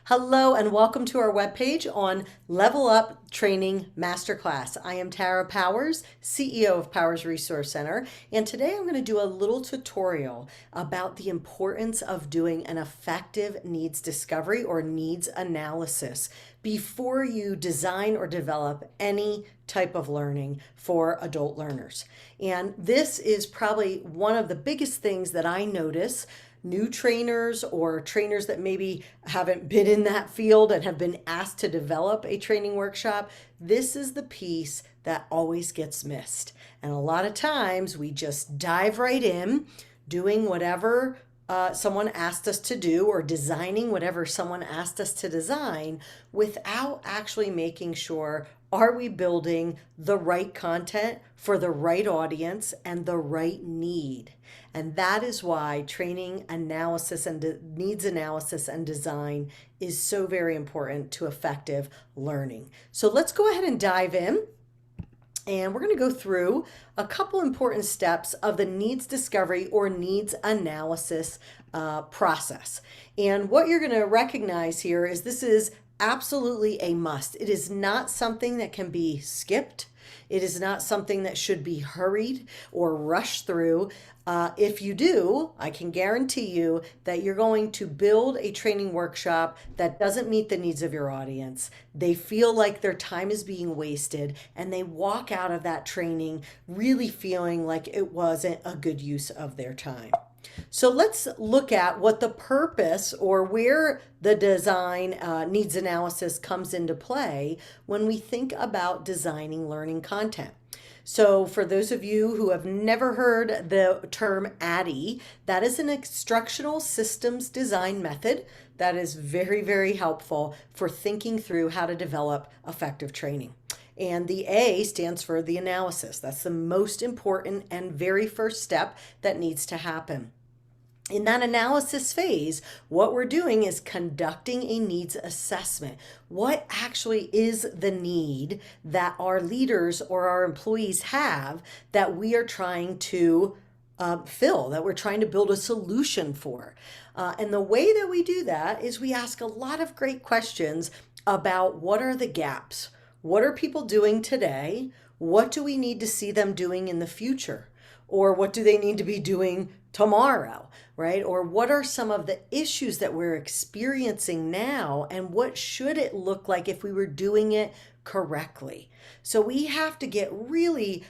Hello and welcome to our webpage on Level Up Training Masterclass. I am Tara Powers, CEO of Powers Resource Center, and today I'm going to do a little tutorial about the importance of doing an effective needs discovery or needs analysis before you design or develop any type of learning for adult learners. And this is probably one of the biggest things that I notice new trainers or trainers that maybe haven't been in that field and have been asked to develop a training workshop. This is the piece that always gets missed. And a lot of times we just dive right in doing whatever someone asked us to do or designing whatever someone asked us to design without actually making sure, are we building the right content for the right audience and the right need? And that is why training analysis and needs analysis and design is so very important to effective learning. So let's go ahead and dive in. And we're going to go through a couple important steps of the needs discovery or needs analysis process. And what you're going to recognize here is this is absolutely a must. It is not something that can be skipped. It is not something that should be hurried or rushed through. If you do, I can guarantee you that you're going to build a training workshop that doesn't meet the needs of your audience. They feel like their time is being wasted and they walk out of that training really feeling like it wasn't a good use of their time. So let's look at what the purpose or where the design needs analysis comes into play when we think about designing learning content. So for those of you who have never heard the term ADDIE, that is an instructional systems design method that is very, very helpful for thinking through how to develop effective training. And the A stands for the analysis. That's the most important and very first step that needs to happen. In that analysis phase, what we're doing is conducting a needs assessment. What actually is the need that our leaders or our employees have that we are trying to fill, that we're trying to build a solution for? And the way that we do that is we ask a lot of great questions about what are the gaps? What are people doing today? What do we need to see them doing in the future? Or what do they need to be doing tomorrow, right? Or what are some of the issues that we're experiencing now and what should it look like if we were doing it correctly? So we have to get really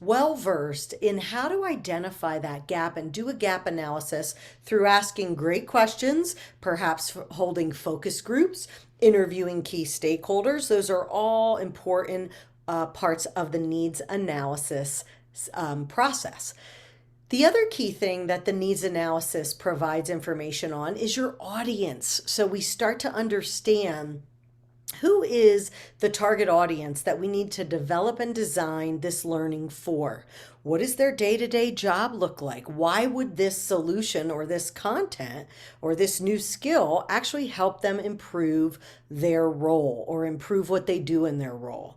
well versed in how to identify that gap and do a gap analysis through asking great questions, perhaps holding focus groups, interviewing key stakeholders. Those are all important parts of the needs analysis process. The other key thing that the needs analysis provides information on is your audience. So we start to understand who is the target audience that we need to develop and design this learning for? What does their day-to-day job look like? Why would this solution or this content or this new skill actually help them improve their role or improve what they do in their role?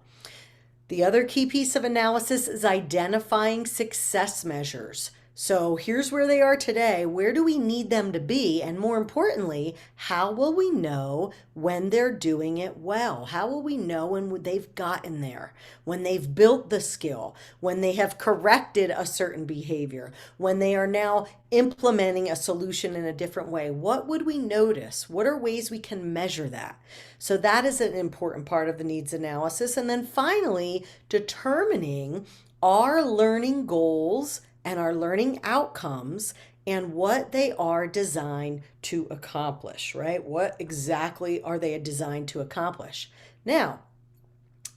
The other key piece of analysis is identifying success measures. So here's where they are today. Where do we need them to be? And more importantly, how will we know when they're doing it well? How will we know when they've gotten there? When they've built the skill? When they have corrected a certain behavior? When they are now implementing a solution in a different way? What would we notice? What are ways we can measure that? So that is an important part of the needs analysis. And then finally, determining our learning goals and our learning outcomes and what they are designed to accomplish, right? What exactly are they designed to accomplish? Now,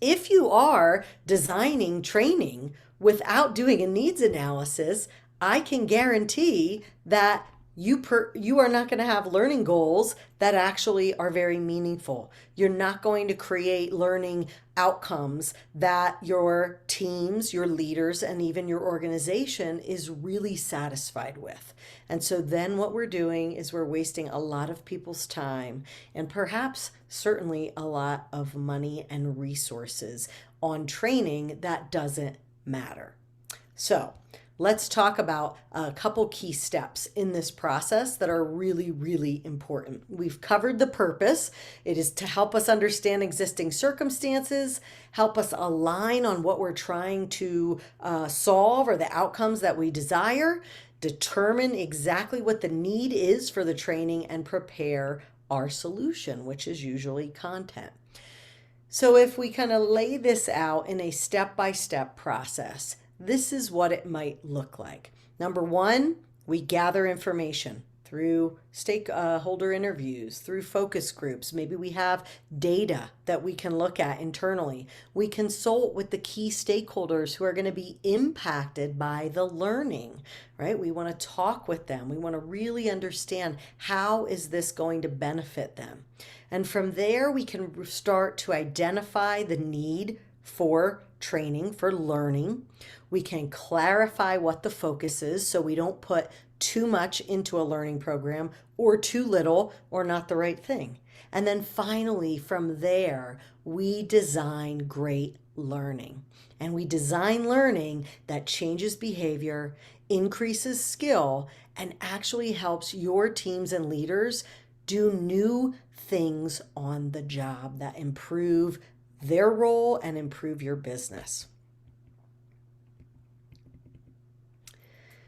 if you are designing training without doing a needs analysis, I can guarantee that you are not going to have learning goals that actually are very meaningful. You're not going to create learning outcomes that your teams, your leaders, and even your organization is really satisfied with. And so then what we're doing is we're wasting a lot of people's time and perhaps certainly a lot of money and resources on training that doesn't matter. So let's talk about a couple key steps in this process that are really, really important. We've covered the purpose. It is to help us understand existing circumstances, help us align on what we're trying to solve or the outcomes that we desire, determine exactly what the need is for the training, and prepare our solution, which is usually content. So if we kind of lay this out in a step-by-step process, this is what it might look like. Number one, we gather information through stakeholder interviews, through focus groups. Maybe we have data that we can look at internally. We consult with the key stakeholders who are going to be impacted by the learning, right? We want to talk with them. We want to really understand how is this going to benefit them. And from there, we can start to identify the need for training, for learning. We can clarify what the focus is so we don't put too much into a learning program or too little or not the right thing. And then finally, from there, we design great learning. And we design learning that changes behavior, increases skill, and actually helps your teams and leaders do new things on the job that improve their role and improve your business.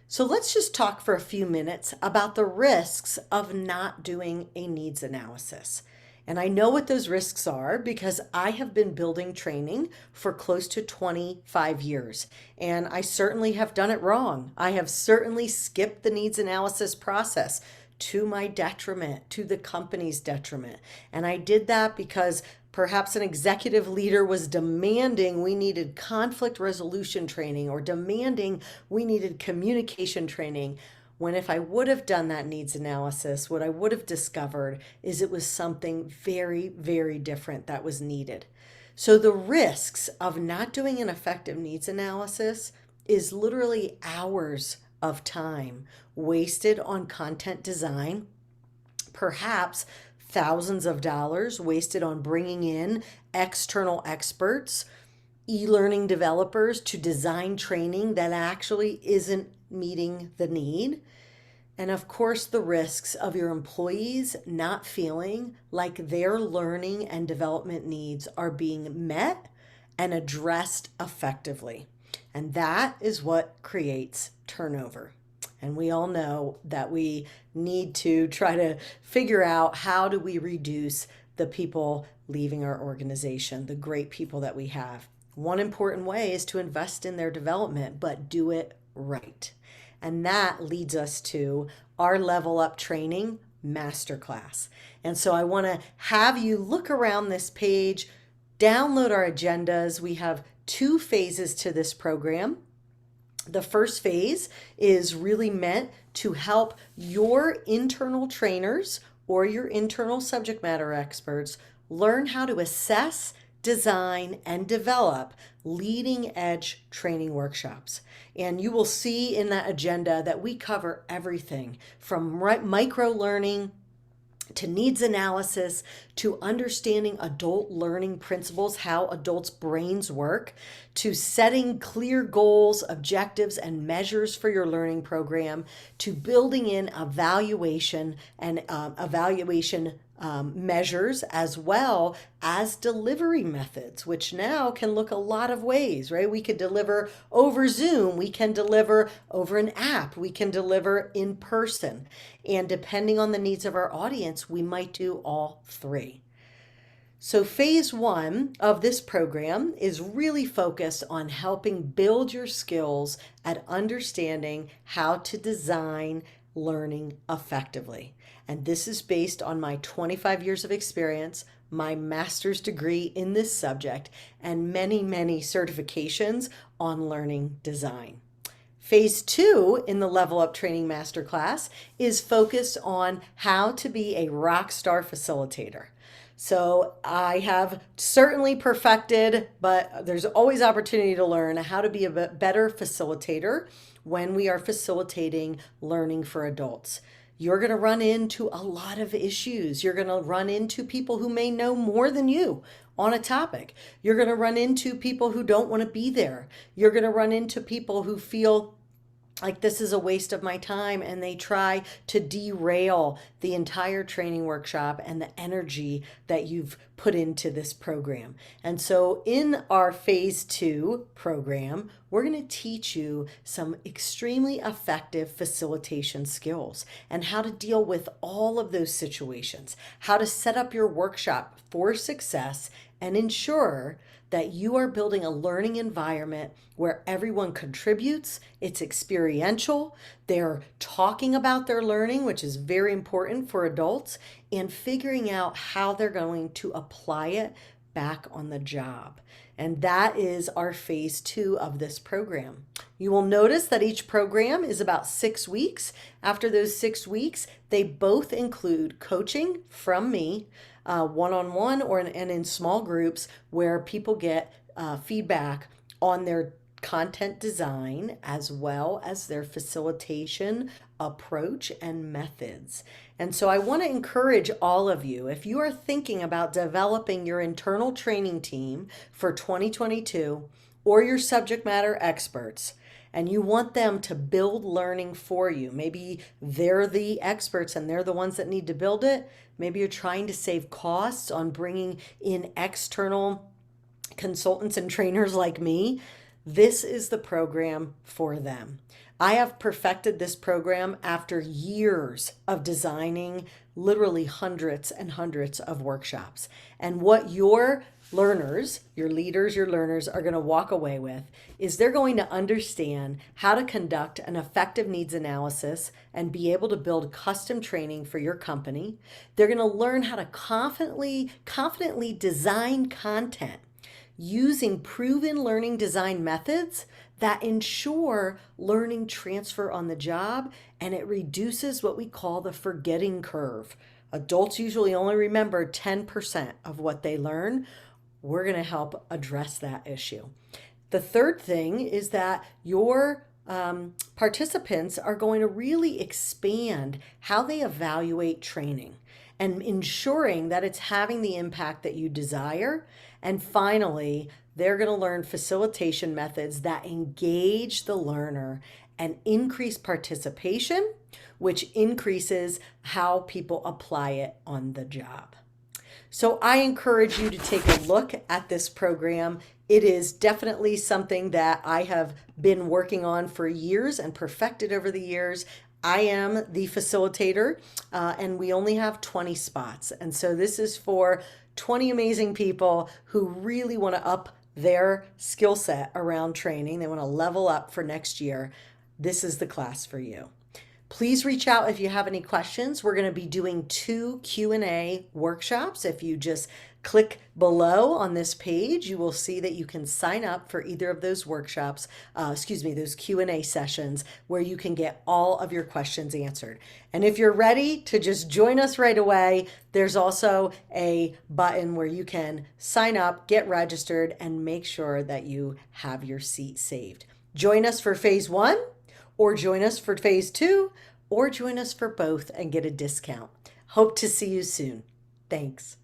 So let's just talk for a few minutes about the risks of not doing a needs analysis. And I know what those risks are because I have been building training for close to 25 years. And I certainly have done it wrong. I have certainly skipped the needs analysis process to my detriment, to the company's detriment. And I did that because perhaps an executive leader was demanding we needed conflict resolution training or demanding we needed communication training. When if I would have done that needs analysis, what I would have discovered is it was something very, very different that was needed. So the risks of not doing an effective needs analysis is literally hours of time wasted on content design, perhaps thousands of dollars wasted on bringing in external experts, e-learning developers to design training that actually isn't meeting the need. And of course, the risks of your employees not feeling like their learning and development needs are being met and addressed effectively. And that is what creates turnover. And we all know that we need to try to figure out how do we reduce the people leaving our organization, the great people that we have. One important way is to invest in their development, but do it right. And that leads us to our Level Up Training Masterclass. And so I want to have you look around this page, download our agendas. We have 2 phases to this program. The first phase is really meant to help your internal trainers or your internal subject matter experts learn how to assess, design, and develop leading edge training workshops. And you will see in that agenda that we cover everything from micro learning to needs analysis, to understanding adult learning principles, how adults' brains work, to setting clear goals, objectives, and measures for your learning program, to building in evaluation and measures, as well as delivery methods, which now can look a lot of ways, right? We could deliver over Zoom, we can deliver over an app, we can deliver in person. And depending on the needs of our audience, we might do all 3. So phase 1 of this program is really focused on helping build your skills at understanding how to design learning effectively. And this is based on my 25 years of experience, my master's degree in this subject, and many, many certifications on learning design. Phase 2 in the Level Up Training Masterclass is focused on how to be a rock star facilitator. So I have certainly perfected, but there's always opportunity to learn how to be a better facilitator when we are facilitating learning for adults. You're going to run into a lot of issues. You're going to run into people who may know more than you on a topic. You're going to run into people who don't want to be there. You're going to run into people who feel like this is a waste of my time, and they try to derail the entire training workshop and the energy that you've put into this program. And so in our phase 2 program, we're going to teach you some extremely effective facilitation skills and how to deal with all of those situations, how to set up your workshop for success and ensure that you are building a learning environment where everyone contributes, it's experiential, they're talking about their learning, which is very important for adults, and figuring out how they're going to apply it back on the job. And that is our phase 2 of this program. You will notice that each program is about 6 weeks. After those 6 weeks, they both include coaching from me, one-on-one and in small groups where people get feedback on their content design as well as their facilitation approach and methods. And so I want to encourage all of you, if you are thinking about developing your internal training team for 2022 or your subject matter experts, and you want them to build learning for you, maybe they're the experts and they're the ones that need to build it. Maybe you're trying to save costs on bringing in external consultants and trainers like me. This is the program for them. I have perfected this program after years of designing literally hundreds and hundreds of workshops. And what your learners, your leaders, your learners are going to walk away with is they're going to understand how to conduct an effective needs analysis and be able to build custom training for your company. They're going to learn how to confidently design content using proven learning design methods that ensure learning transfer on the job, and it reduces what we call the forgetting curve. Adults usually only remember 10% of what they learn. We're going to help address that issue. The third thing is that your participants are going to really expand how they evaluate training and ensuring that it's having the impact that you desire. And finally, they're going to learn facilitation methods that engage the learner and increase participation, which increases how people apply it on the job. So I encourage you to take a look at this program. It is definitely something that I have been working on for years and perfected over the years. I am the facilitator, and we only have 20 spots. And so this is for 20 amazing people who really want to up their skill set around training. They want to level up for next year. This is the class for you. Please reach out if you have any questions. We're going to be doing 2 Q&A workshops. If you just click below on this page, you will see that you can sign up for either of those workshops, those Q&A sessions where you can get all of your questions answered. And if you're ready to just join us right away, there's also a button where you can sign up, get registered, and make sure that you have your seat saved. Join us for phase 1, or join us for phase 2, or join us for both and get a discount. Hope to see you soon. Thanks.